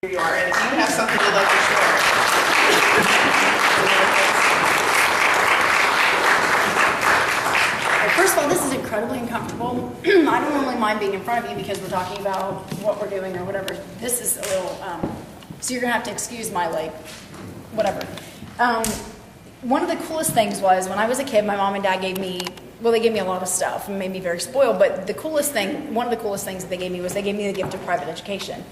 You are, and if you have something you'd like to share. First of all, this is incredibly uncomfortable. I don't normally mind being in front of you because we're talking about what we're doing or whatever. This is a little, so you're gonna have to excuse my whatever. One of the coolest things was when I was a kid, my mom and dad gave me, well, they gave me a lot of stuff and made me very spoiled, but the coolest thing, one of the coolest things that they gave me was they gave me the gift of private education.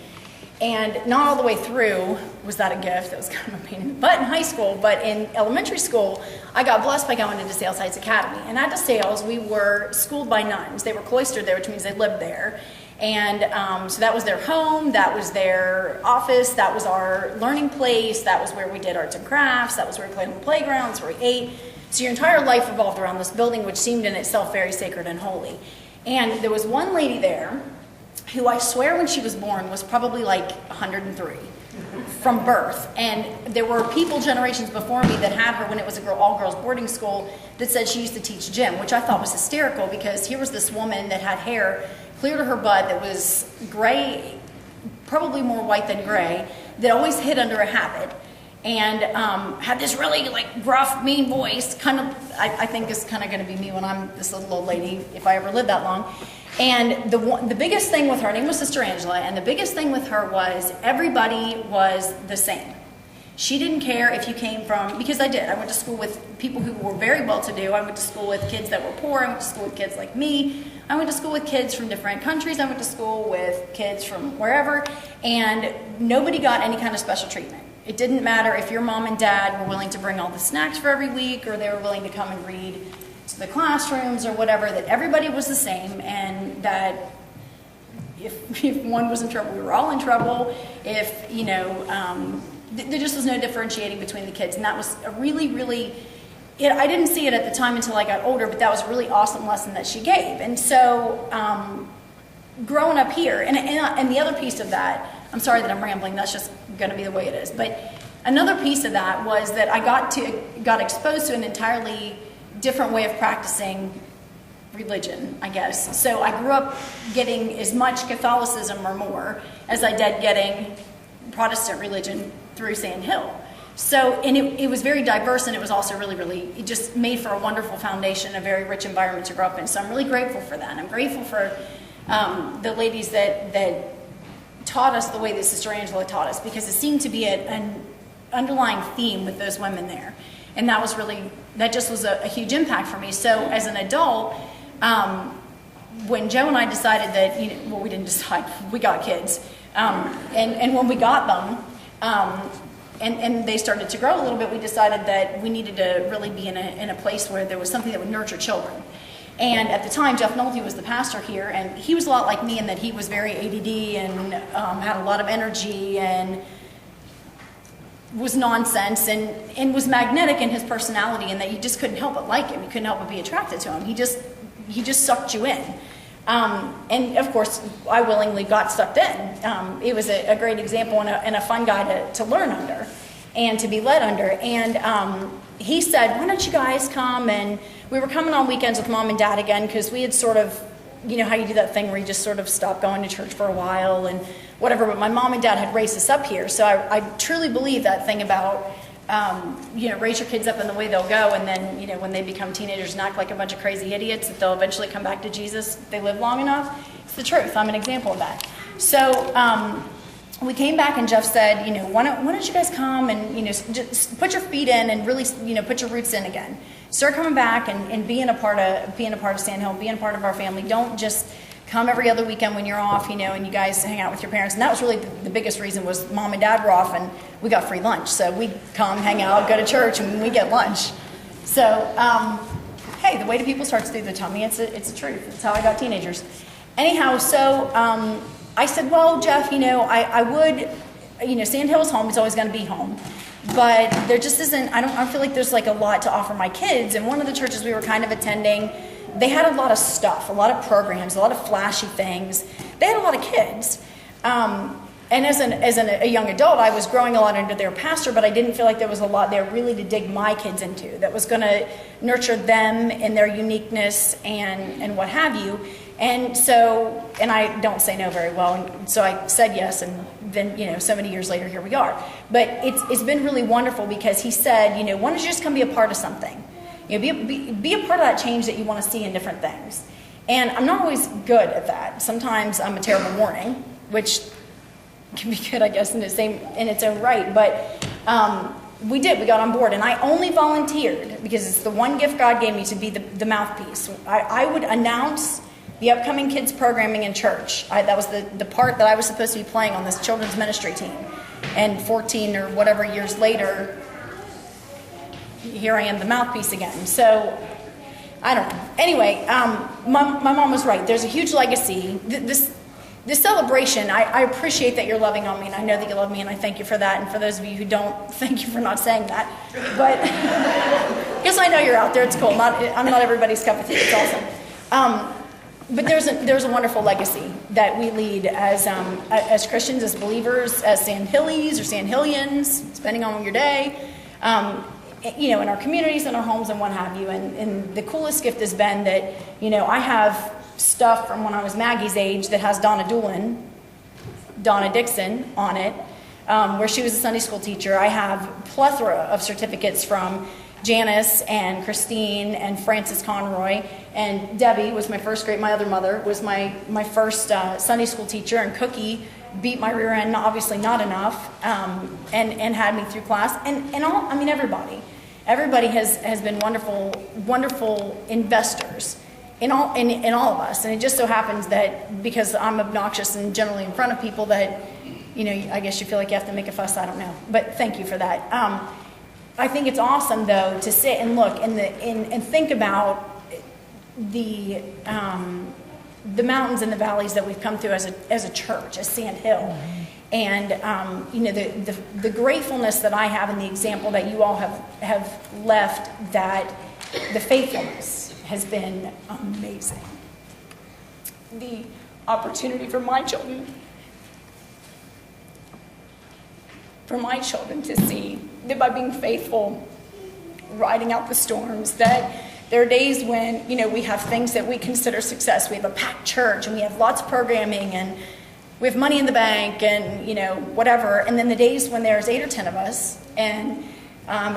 And not all the way through was that a gift. That was kind of a pain in the butt in high school. But in elementary school, I got blessed by going into Sales Heights Academy. And at DeSales, we were schooled by nuns. They were cloistered there, which means they lived there. And so that was their home, that was their office, that was our learning place, that was where we did arts and crafts, that was where we played on the playgrounds, where we ate. So your entire life revolved around this building, which seemed in itself very sacred and holy. And there was one lady there who I swear when she was born was probably like 103 from birth. And there were people generations before me that had her when it was a all-girls boarding school that said she used to teach gym, which I thought was hysterical because here was this woman that had hair clear to her butt that was gray, probably more white than gray, that always hid under a habit. And had this really like gruff, mean voice, kind of, I think is kind of going to be me when I'm this little old lady, if I ever live that long. And the biggest thing with her name was Sister Angela, and the biggest thing with her was everybody was the same. She didn't care if you came from, because I did. I went to school with people who were very well-to-do. I went to school with kids that were poor. I went to school with kids like me. I went to school with kids from different countries. I went to school with kids from wherever, and nobody got any kind of special treatment. It didn't matter if your mom and dad were willing to bring all the snacks for every week or they were willing to come and read to the classrooms or whatever, that everybody was the same, and that if one was in trouble, we were all in trouble. If, you know, there just was no differentiating between the kids, and that was a really, really, I didn't see it at the time until I got older, but that was a really awesome lesson that she gave. And so growing up here, and the other piece of that, I'm sorry that I'm rambling, that's just going to be the way it is, but another piece of that was that I got exposed to an entirely different way of practicing religion, I guess. So I grew up getting as much Catholicism or more as I did getting Protestant religion through Sand Hill. So, and it was very diverse, and it was also really, really, it just made for a wonderful foundation, a very rich environment to grow up in. So I'm really grateful for that. I'm grateful for the ladies that taught us the way that Sister Angela taught us, because it seemed to be an underlying theme with those women there. And that was really, that just was a huge impact for me. So as an adult, when Joe and I decided that, you know, well, we didn't decide, we got kids. And when we got them, and they started to grow a little bit, we decided that we needed to really be in a place where there was something that would nurture children. And at the time, Jeff Nolte was the pastor here, and he was a lot like me in that he was very ADD and had a lot of energy and was nonsense and was magnetic in his personality, and that you just couldn't help but like him. You couldn't help but be attracted to him. He just sucked you in. And of course, I willingly got sucked in. It was a great example and a fun guy to learn under and to be led under. And he said, why don't you guys come? And we were coming on weekends with mom and dad again, because we had sort of, you know how you do that thing where you just sort of stop going to church for a while and whatever. But my mom and dad had raised us up here. So I truly believe that thing about, you know, raise your kids up in the way they'll go, and then, you know, when they become teenagers and act like a bunch of crazy idiots, that they'll eventually come back to Jesus if they live long enough. It's the truth. I'm an example of that. So we came back, and Jeff said, you know, why don't you guys come and, you know, just put your feet in and really, you know, put your roots in again. Start coming back and being a part of Sand Hill, being a part of our family. Don't just come every other weekend when you're off, you know, and you guys hang out with your parents. And that was really the biggest reason, was mom and dad were off and we got free lunch. So we'd come, hang out, go to church, and we get lunch. So, hey, the way that people start to do their tummy, it's a truth. It's how I got teenagers. Anyhow, so I said, well, Jeff, you know, I would, you know, Sand Hill's home. It's always going to be home. But there just isn't, I feel like there's like a lot to offer my kids. And one of the churches we were kind of attending, they had a lot of stuff, a lot of programs, a lot of flashy things. They had a lot of kids. And as a young adult, I was growing a lot under their pastor, but I didn't feel like there was a lot there really to dig my kids into that was going to nurture them in their uniqueness and what have you. And so, and I don't say no very well, and so I said yes, and then, so many years later, here we are. But it's been really wonderful because he said, why don't you just come be a part of something? Be a part of that change that you want to see in different things. And I'm not always good at that. Sometimes I'm a terrible warning, which can be good, I guess, in its own right. But we got on board. And I only volunteered because it's the one gift God gave me to be the mouthpiece. I would announce the upcoming kids programming in church. That was the part that I was supposed to be playing on this children's ministry team. And 14 or whatever years later, here I am, the mouthpiece again. So, I don't know. Anyway, my mom was right. There's a huge legacy. This celebration, I appreciate that you're loving on me, and I know that you love me, and I thank you for that. And for those of you who don't, thank you for not saying that. But, because I know you're out there, it's cool. I'm not everybody's cup of tea. It's awesome. But there's a wonderful legacy that we lead as Christians, as believers, as Sandhillies or Sandhillians, depending on your day, in our communities, in our homes, and what have you. And the coolest gift has been that, I have stuff from when I was Maggie's age that has Donna Dixon on it, where she was a Sunday school teacher. I have a plethora of certificates from Janice and Christine and Frances Conroy, and Debbie was my other mother, was my first Sunday school teacher, and Cookie beat my rear end, obviously not enough, and had me through class, and everybody has been wonderful investors in all of us. And it just so happens that because I'm obnoxious and generally in front of people that, I guess you feel like you have to make a fuss, I don't know, but thank you for that. I think it's awesome, though, to sit and look and think about the mountains and the valleys that we've come through as a church, as Sand Hill, and the gratefulness that I have and the example that you all have left. That the faithfulness has been amazing. The opportunity for my children to see that by being faithful, riding out the storms, that there are days when, we have things that we consider success. We have a packed church, and we have lots of programming, and we have money in the bank, and, whatever. And then the days when there's 8 or 10 of us, and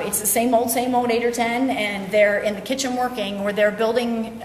it's the same old 8 or 10, and they're in the kitchen working, or they're building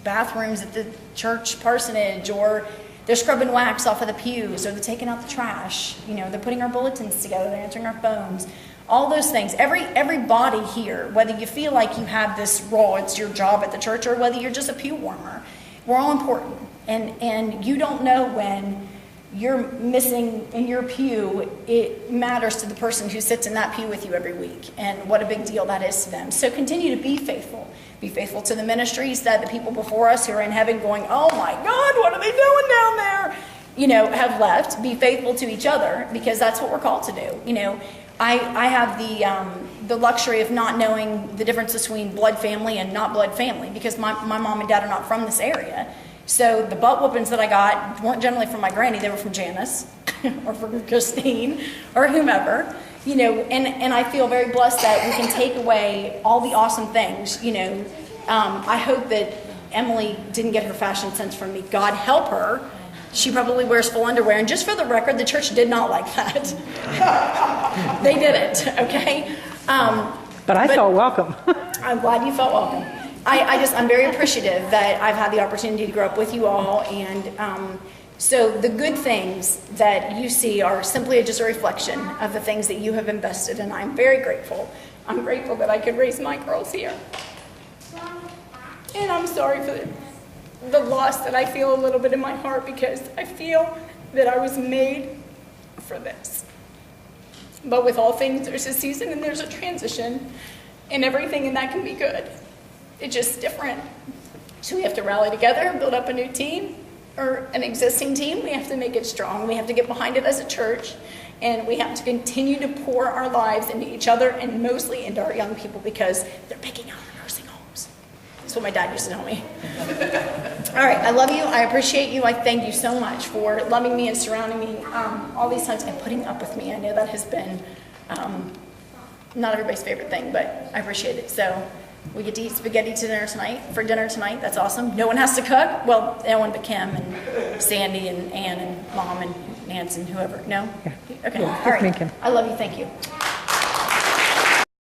bathrooms at the church parsonage, or they're scrubbing wax off of the pews, or they're taking out the trash. They're putting our bulletins together, they're answering our phones. All those things. Everybody here, whether you feel like you have this role, it's your job at the church, or whether you're just a pew warmer, we're all important. And you don't know when you're missing in your pew, it matters to the person who sits in that pew with you every week, and what a big deal that is to them. So continue to be faithful. Be faithful to the ministries that the people before us who are in heaven going, oh my God, what are they doing down there? Have left. Be faithful to each other, because that's what we're called to do. I have the luxury of not knowing the difference between blood family and not blood family, because my mom and dad are not from this area. So the butt whoopings that I got weren't generally from my granny, they were from Janice or from Christine or whomever, and I feel very blessed that we can take away all the awesome things, I hope that Emily didn't get her fashion sense from me. God help her. She probably wears full underwear. And just for the record, the church did not like that. They didn't, okay? But I felt welcome. I'm glad you felt welcome. I'm very appreciative that I've had the opportunity to grow up with you all. And so the good things that you see are simply just a reflection of the things that you have invested in. I'm very grateful. I'm grateful that I could raise my girls here. And I'm sorry for the loss that I feel a little bit in my heart, because I feel that I was made for this. But with all things, there's a season and there's a transition, and everything in that can be good. It's just different. So we have to rally together and build up a new team, or an existing team. We have to make it strong. We have to get behind it as a church, and we have to continue to pour our lives into each other, and mostly into our young people, because they're picking out our nursing homes. That's what my dad used to tell me. All right, I love you. I appreciate you. I thank you so much for loving me and surrounding me all these times and putting up with me. I know that has been not everybody's favorite thing, but I appreciate it. So we get to eat spaghetti for dinner tonight. That's awesome. No one has to cook. Well, no one but Kim and Sandy and Ann and Mom and Nance and whoever, no? Yeah. Okay, Yeah, all just right. Minkin. I love you, thank you.